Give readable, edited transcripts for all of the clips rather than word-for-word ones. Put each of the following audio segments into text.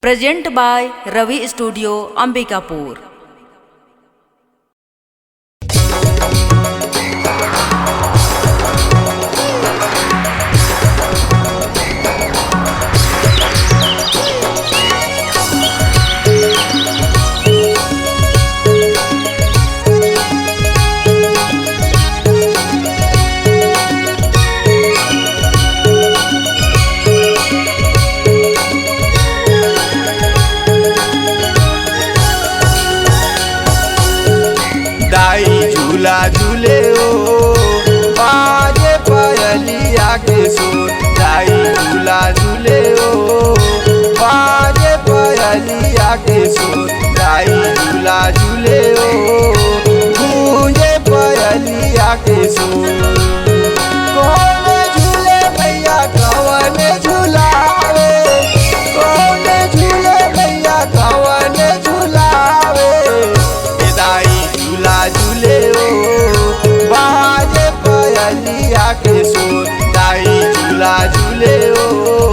Present by Ravi studio Ambikapur. दाई झूला झूले ओ बाजे पायलिया के सुर। दाई झूला झूले ओ बाजे पायलिया के सुर। दाई झूला झूले ओ गूंजे पायलिया के सुर। कौन झूले भैया कौन झूलावे, कौन झूले भैया कौन झूलावे। दाई झूला झूले ओ बाजे पायलिया के सुर। दाई झूला झूले ओ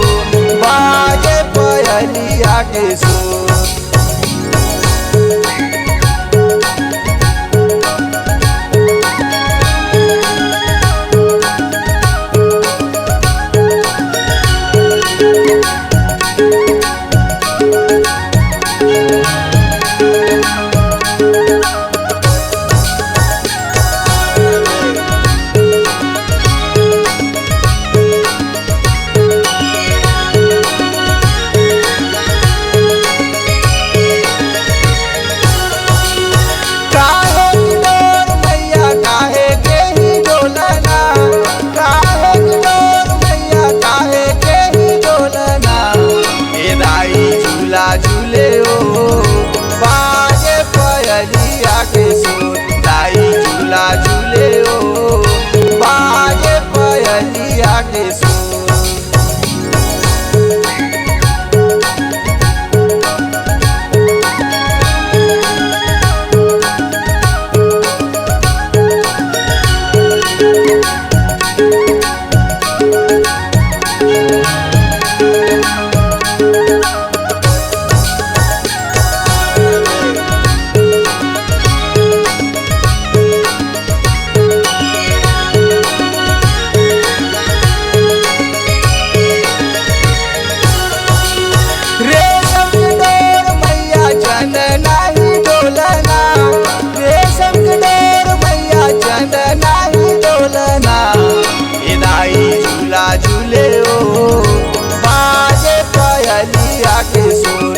बाजे पायलिया के सुर। झूले ओ बाजे पायलिया के सुर। दाई झूला झूले ओ बाजे पायलिया के सुर। दाई झूला झूले ओ बाजे पायलिया के सुर।